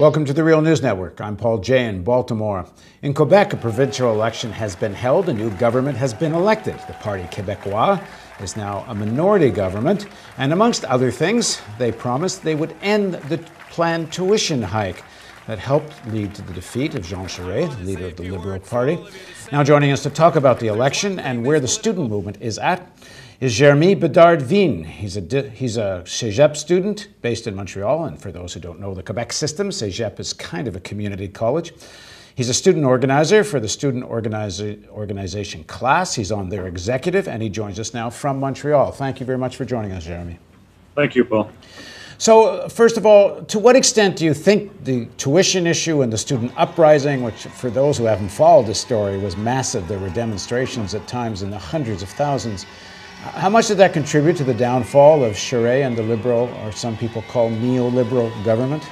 Welcome to the Real News Network. I'm Paul Jay in Baltimore. In Quebec, a provincial election has been held. A new government has been elected. The Parti Québécois is now a minority government. And amongst other things, they promised they would end the planned tuition hike that helped lead to the defeat of Jean Charest, leader of the Liberal Party. Now joining us to talk about the election and where the student movement is at is Jérémy Bedard-Vigne. He's a Cégep student based in Montreal, and for those who don't know the Quebec system, Cégep is kind of a community college. He's a student organizer for the student organization class. He's on their executive, and he joins us now from Montreal. Thank you very much for joining us, Jérémy. Thank you, Paul. So, first of all, to what extent do you think the tuition issue and the student uprising, which for those who haven't followed this story was massive, there were demonstrations at times in the hundreds of thousands, how much did that contribute to the downfall of Charest and the Liberal, or some people call neoliberal government?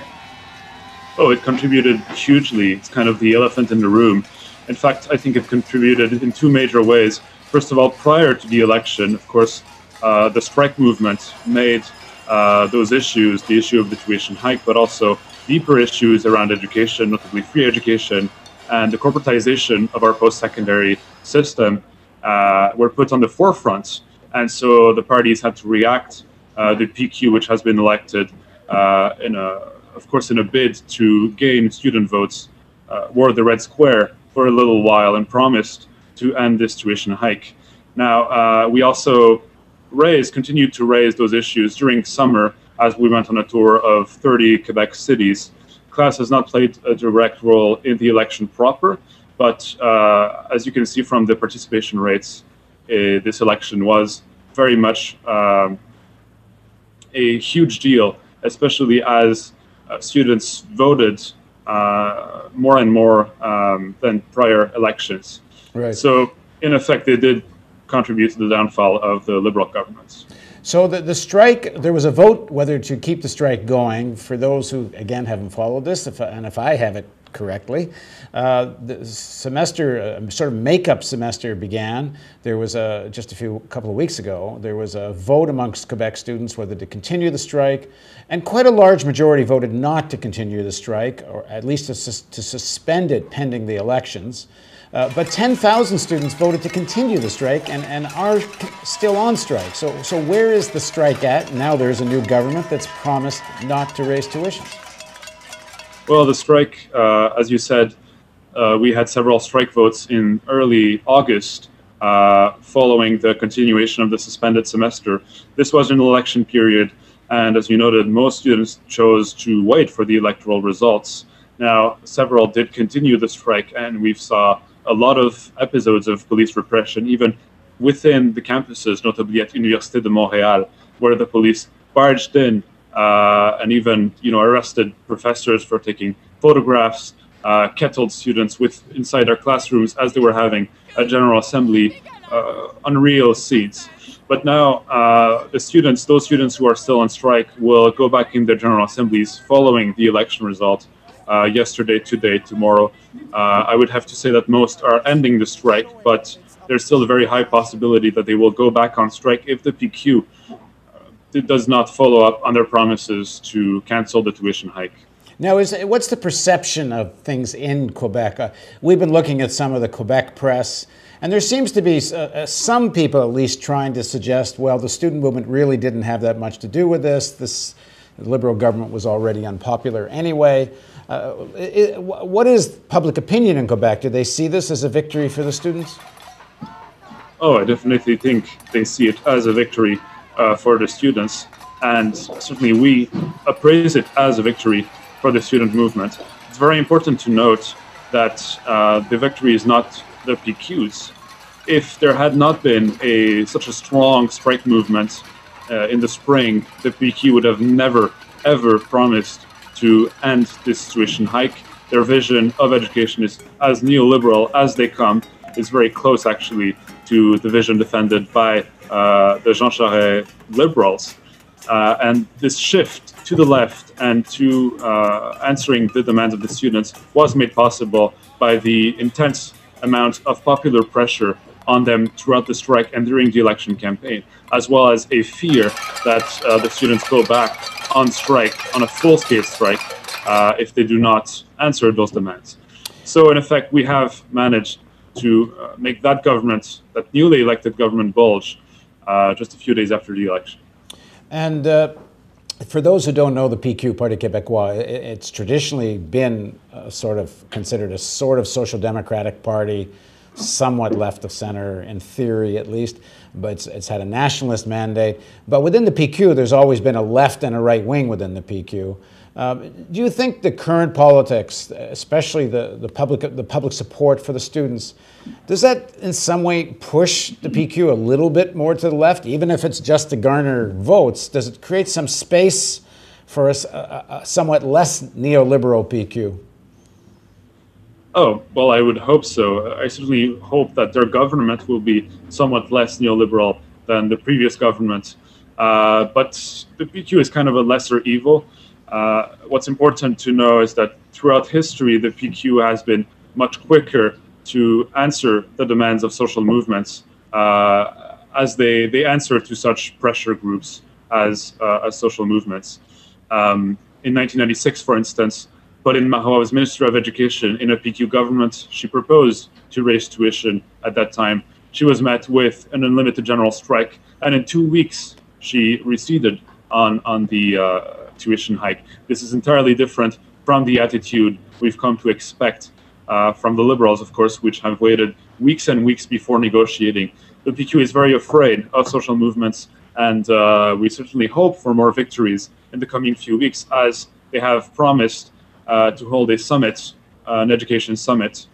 Oh, it contributed hugely. It's kind of the elephant in the room. In fact, I think it contributed in two major ways. First of all, prior to the election, of course, the strike movement made those issues, the issue of the tuition hike, but also deeper issues around education, notably free education, and the corporatization of our post-secondary system were put on the forefront. And so the parties had to react. The PQ, which has been elected in a bid to gain student votes, wore the red square for a little while and promised to end this tuition hike. Now, we also continued to raise those issues during summer as we went on a tour of 30 Quebec cities. Class has not played a direct role in the election proper, but as you can see from the participation rates, this election was very much a huge deal, especially as students voted more and more than prior elections. Right. So, in effect, they did contribute to the downfall of the Liberal governments. So the strike, there was a vote whether to keep the strike going. For those who, again, haven't followed this, if I have it correctly, the semester, sort of make-up semester began. There was just a couple of weeks ago, there was a vote amongst Quebec students whether to continue the strike, and quite a large majority voted not to continue the strike, or at least to suspend it pending the elections. But 10,000 students voted to continue the strike and are still on strike. So where is the strike at? Now there's a new government that's promised not to raise tuitions. Well, the strike, as you said, we had several strike votes in early August following the continuation of the suspended semester. This was an election period, and as you noted, most students chose to wait for the electoral results. Now, several did continue the strike, and we saw a lot of episodes of police repression, even within the campuses, notably at Université de Montréal, where the police barged in and even, arrested professors for taking photographs, kettled students inside their classrooms as they were having a General Assembly, unreal scenes. But now those students who are still on strike will go back in their General Assemblies following the election result. Yesterday, today, tomorrow. I would have to say that most are ending the strike, but there's still a very high possibility that they will go back on strike if the PQ does not follow up on their promises to cancel the tuition hike. Now, what's the perception of things in Quebec? We've been looking at some of the Quebec press, and there seems to be some people at least trying to suggest, well, the student movement really didn't have that much to do with this. The Liberal government was already unpopular anyway. What is public opinion in Quebec? Do they see this as a victory for the students? Oh, I definitely think they see it as a victory for the students. And certainly we appraise it as a victory for the student movement. It's very important to note that the victory is not the PQ's. If there had not been such a strong strike movement in the spring, the PQ would have never, ever promised to end this tuition hike. Their vision of education is as neoliberal as they come. It's very close, actually, to the vision defended by the Jean Charest liberals. And this shift to the left and to answering the demands of the students was made possible by the intense amount of popular pressure on them throughout the strike and during the election campaign, as well as a fear that the students go back on strike, on a full-scale strike, if they do not answer those demands. So in effect, we have managed to make that government, that newly elected government, bulge just a few days after the election. And for those who don't know the PQ, Parti Québécois, it's traditionally been considered a sort of social democratic party, somewhat left of center in theory at least, but it's had a nationalist mandate. But within the PQ, there's always been a left and a right wing within the PQ. Do you think the current politics, especially the public support for the students, does that in some way push the PQ a little bit more to the left, even if it's just to garner votes? Does it create some space for a somewhat less neoliberal PQ? Oh, well, I would hope so. I certainly hope that their government will be somewhat less neoliberal than the previous government. But the PQ is kind of a lesser evil. What's important to know is that throughout history, the PQ has been much quicker to answer the demands of social movements as they answer to such pressure groups as social movements. In 1996, for instance, Pauline Marois was Minister of Education in a PQ government. She proposed to raise tuition at that time. She was met with an unlimited general strike, and in 2 weeks, she receded on the tuition hike. This is entirely different from the attitude we've come to expect from the Liberals, of course, which have waited weeks and weeks before negotiating. The PQ is very afraid of social movements, and we certainly hope for more victories in the coming few weeks, as they have promised to hold a summit, an education summit,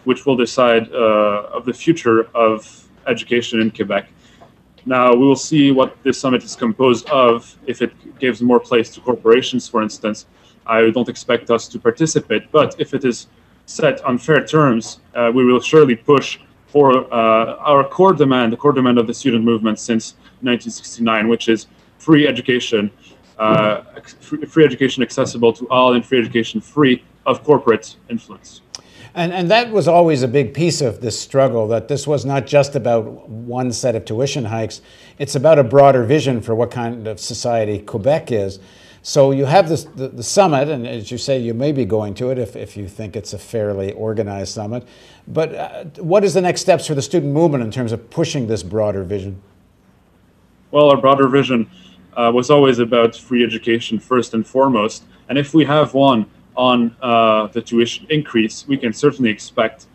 which will decide of the future of education in Quebec. Now, we will see what this summit is composed of. If it gives more place to corporations, for instance, I don't expect us to participate. But if it is set on fair terms, we will surely push for our core demand, the core demand of the student movement since 1969, which is free education, free education accessible to all, and free education free of corporate influence. And that was always a big piece of this struggle, that this was not just about one set of tuition hikes. It's about a broader vision for what kind of society Quebec is. So you have this, the summit, and as you say, you may be going to it if you think it's a fairly organized summit. But what is the next steps for the student movement in terms of pushing this broader vision? Well, our broader vision was always about free education first and foremost. And if we have one on the tuition increase, we can certainly expect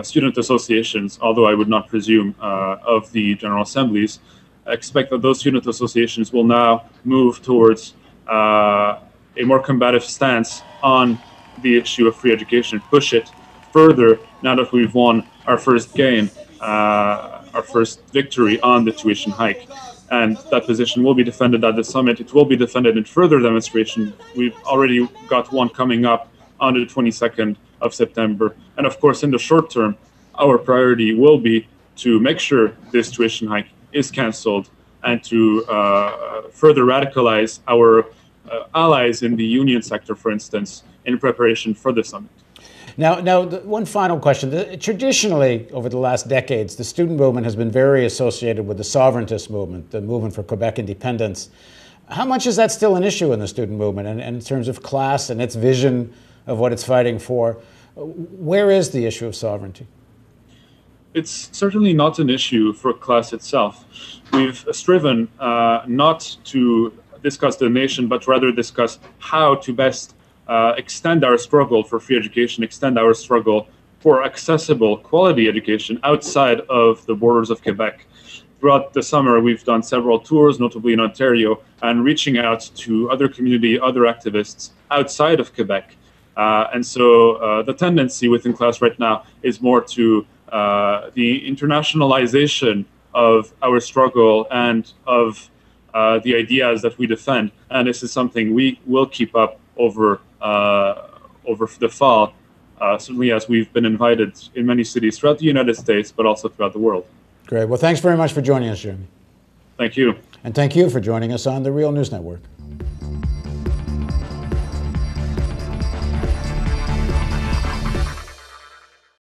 student associations, although I would not presume of the General Assemblies, expect that those student associations will now move towards a more combative stance on the issue of free education, push it further now that we've won our first game, our first victory on the tuition hike. And that position will be defended at the summit. It will be defended in further demonstration. We've already got one coming up on the 22nd of September. And of course, in the short term, our priority will be to make sure this tuition hike is canceled and to further radicalize our allies in the union sector, for instance, in preparation for the summit. Now, one final question. Traditionally, over the last decades, the student movement has been very associated with the sovereigntist movement, the movement for Quebec independence. How much is that still an issue in the student movement, and in terms of class and its vision of what it's fighting for? Where is the issue of sovereignty? It's certainly not an issue for class itself. We've striven not to discuss the nation, but rather discuss how to best extend our struggle for free education, extend our struggle for accessible quality education outside of the borders of Quebec. Throughout the summer, we've done several tours, notably in Ontario, and reaching out to other community, other activists outside of Quebec. And so the tendency within class right now is more to the internationalization of our struggle and of the ideas that we defend. And this is something we will keep up over the fall, certainly as we've been invited in many cities throughout the United States, but also throughout the world. Great. Well, thanks very much for joining us, Jeremy. Thank you. And thank you for joining us on the Real News Network.